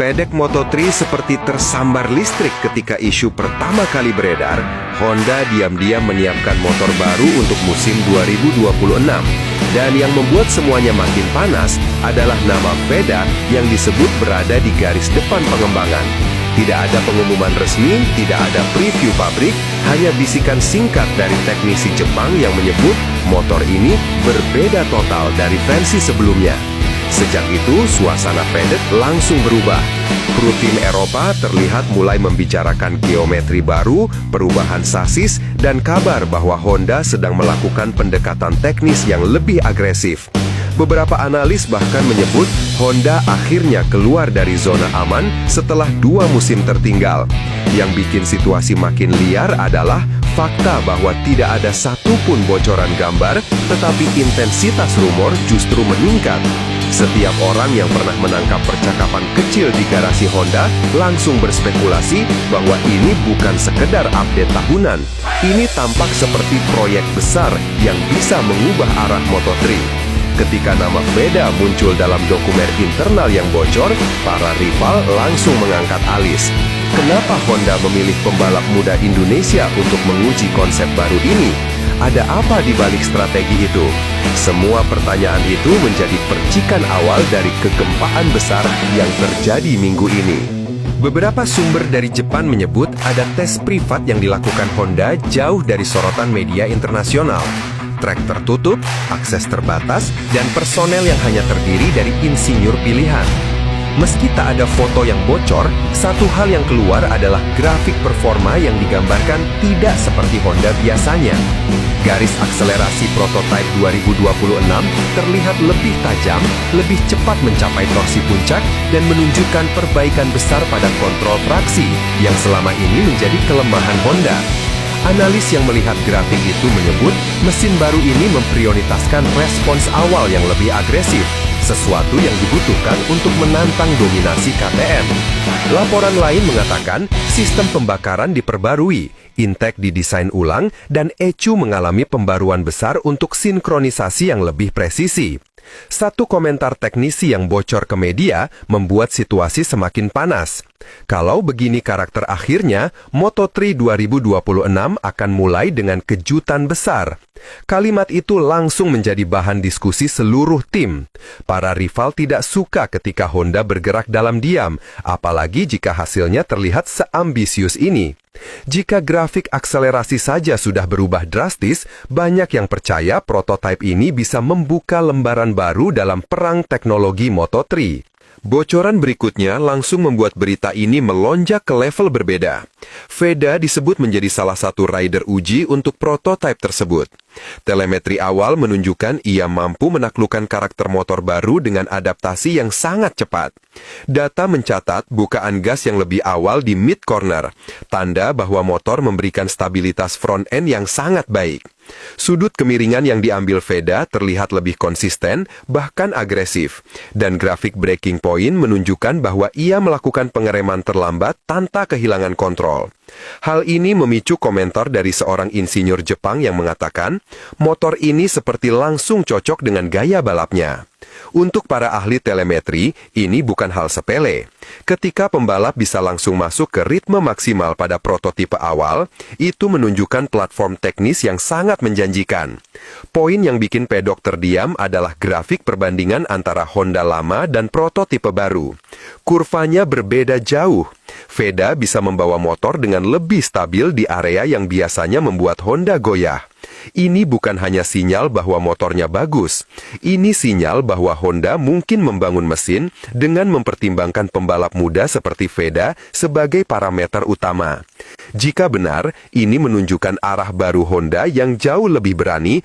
Meledek Moto3 seperti tersambar listrik ketika isu pertama kali beredar. Honda diam-diam menyiapkan motor baru untuk musim 2026. Dan yang membuat semuanya makin panas adalah nama VEDA yang disebut berada di garis depan pengembangan. Tidak ada pengumuman resmi, tidak ada preview pabrik, hanya bisikan singkat dari teknisi Jepang yang menyebut motor ini berbeda total dari versi sebelumnya. Sejak itu, suasana VEDA langsung berubah. Kru tim Eropa terlihat mulai membicarakan geometri baru, perubahan sasis, dan kabar bahwa Honda sedang melakukan pendekatan teknis yang lebih agresif. Beberapa analis bahkan menyebut Honda akhirnya keluar dari zona aman setelah 2 musim tertinggal. Yang bikin situasi makin liar adalah fakta bahwa tidak ada satupun bocoran gambar, tetapi intensitas rumor justru meningkat. Setiap orang yang pernah menangkap percakapan kecil di garasi Honda langsung berspekulasi bahwa ini bukan sekedar update tahunan. Ini tampak seperti proyek besar yang bisa mengubah arah Moto3. Ketika nama VEDA muncul dalam dokumen internal yang bocor, para rival langsung mengangkat alis. Kenapa Honda memilih pembalap muda Indonesia untuk menguji konsep baru ini? Ada apa di balik strategi itu? Semua pertanyaan itu menjadi percikan awal dari kegempaan besar yang terjadi minggu ini. Beberapa sumber dari Jepang menyebut ada tes privat yang dilakukan Honda jauh dari sorotan media internasional. Trek tertutup, akses terbatas, dan personel yang hanya terdiri dari insinyur pilihan. Meski tak ada foto yang bocor, satu hal yang keluar adalah grafik performa yang digambarkan tidak seperti Honda biasanya. Garis akselerasi prototipe 2026 terlihat lebih tajam, lebih cepat mencapai torsi puncak, dan menunjukkan perbaikan besar pada kontrol traksi yang selama ini menjadi kelemahan Honda. Analis yang melihat grafik itu menyebut mesin baru ini memprioritaskan respons awal yang lebih agresif, sesuatu yang dibutuhkan untuk menantang dominasi KTM. Laporan lain mengatakan sistem pembakaran diperbarui, intake didesain ulang, dan ECU mengalami pembaruan besar untuk sinkronisasi yang lebih presisi. Satu komentar teknisi yang bocor ke media membuat situasi semakin panas. Kalau begini karakter akhirnya, Moto3 2026 akan mulai dengan kejutan besar. Kalimat itu langsung menjadi bahan diskusi seluruh tim. Para rival tidak suka ketika Honda bergerak dalam diam, apalagi jika hasilnya terlihat seambisius ini. Jika grafik akselerasi saja sudah berubah drastis, banyak yang percaya prototipe ini bisa membuka lembaran baru dalam perang teknologi Moto3. Bocoran berikutnya langsung membuat berita ini melonjak ke level berbeda. VEDA disebut menjadi salah satu rider uji untuk prototipe tersebut. Telemetri awal menunjukkan ia mampu menaklukkan karakter motor baru dengan adaptasi yang sangat cepat. Data mencatat bukaan gas yang lebih awal di mid corner, tanda bahwa motor memberikan stabilitas front end yang sangat baik. Sudut kemiringan yang diambil VEDA terlihat lebih konsisten, bahkan agresif. Dan grafik breaking point menunjukkan bahwa ia melakukan pengereman terlambat tanpa kehilangan kontrol. Hal ini memicu komentar dari seorang insinyur Jepang yang mengatakan, motor ini seperti langsung cocok dengan gaya balapnya. Untuk para ahli telemetri, ini bukan hal sepele. Ketika pembalap bisa langsung masuk ke ritme maksimal pada prototipe awal, itu menunjukkan platform teknis yang sangat menjanjikan. Poin yang bikin pedok terdiam adalah grafik perbandingan antara Honda lama dan prototipe baru. Kurvanya berbeda jauh. VEDA bisa membawa motor dengan lebih stabil di area yang biasanya membuat Honda goyah. Ini bukan hanya sinyal bahwa motornya bagus. Ini sinyal bahwa Honda mungkin membangun mesin dengan mempertimbangkan pembalap muda seperti VEDA sebagai parameter utama. Jika benar, ini menunjukkan arah baru Honda yang jauh lebih berani